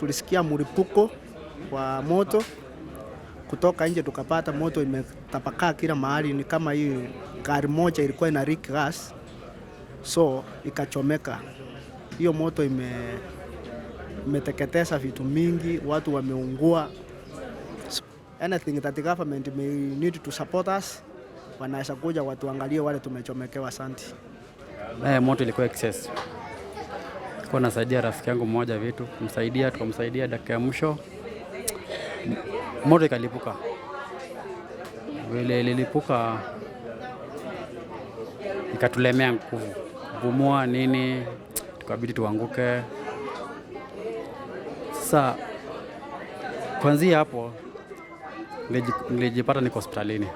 tulisikia mlipuko wa moto kutoka nje, tukapata moto imetapakaa kila mahali. Ni kama hii gari moja ilikuwa ina leak gas, so ikachomeka. Hiyo moto imeteketeza vitu mingi, watu wameungua. So, anything that the government may need to support us, wanaweza kuja watu angalie wale tumechomekewa. Asante. Moto ilikuwa excess. Kwa nasaidia rafiki yangu mmoja vitu, tukamsaidia dakika ya mwisho. Moto ikalipuka. Vile ililipuka ikatulemea nguvu. Kupumua nini, tukabidi tuanguke. Sasa kuanzia hapo nilijipata niko hospitalini.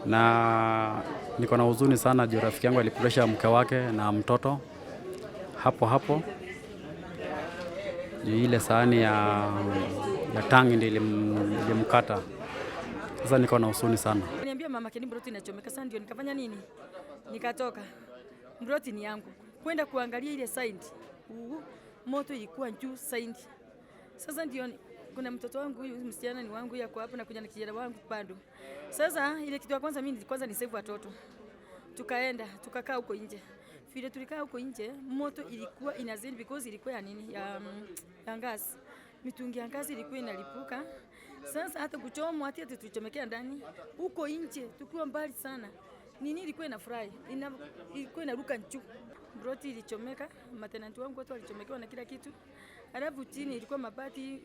Na niko na huzuni sana juu rafiki yangu alipoteza mke wake na mtoto hapo. Ile sahani ya tangi ndio ilimkata. Sasa niko na huzuni sana. Niambia mama keni mbroti inachomeka sana, ndio nikafanya nini? Nikatoka. Mbroti ni yangu. Kwenda kuangalia ile side. Moto ilikuwa juu side. Sasa ndio kuna mtoto wangu huyu msichana ni wangu yako hapo na kuja na kijana wangu bado. Sasa ile kitu ya kwanza mimi kwanza ni save watoto. Tukaenda, tukakaa huko nje. Vile tulikaa huko nje, moto ilikuwa inazidi because ilikuwa ya nini? Ya gas. Mitungi ya gas ilikuwa inalipuka. Sasa hata kuchomwa hata tulichomekea ndani huko nje tukiwa mbali sana. Nini ilikuwa inafurahi? Ilikuwa inaruka juu. Broti ilichomeka, matenanti wangu wote walichomekewa na kila kitu. Alafu chini ilikuwa mabati,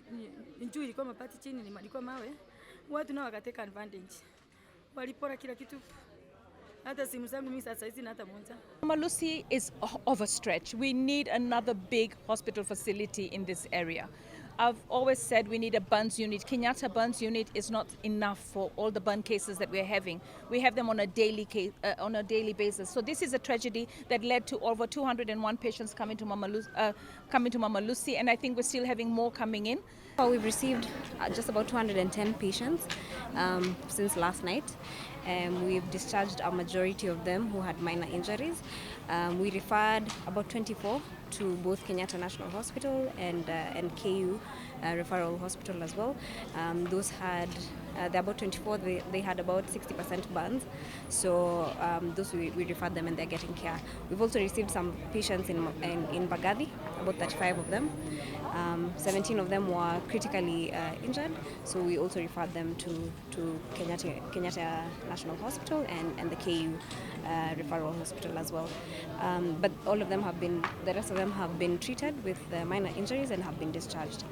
juu ilikuwa mabati, chini ilikuwa mawe. Watu nao wakateka advantage. Walipora kila kitu. Hata simu zangu mimi sasa hizi na hata moja. Mama Lucy is overstretched. We need another big hospital facility in this area. I've always said we need a burns unit. Kenyatta burns unit is not enough for all the burn cases that we're having. We have them on a daily basis. So this is a tragedy that led to over 201 patients coming to Mama Lucy, and I think we're still having more coming in. Well, we've received just about 210 patients since last night. We've discharged a majority of them who had minor injuries. We referred about 24 to both Kenyatta National Hospital and KU Referral Hospital as well. Those had, they're about 24, they had about 60% burns. So those we referred them and they're getting care. We've also received some patients in Embakasi, about 35 of them. 17 of them were critically injured, so we also referred them to Kenyatta National Hospital and the KU Referral Hospital as well. But all of them the rest of them have been treated with minor injuries and have been discharged.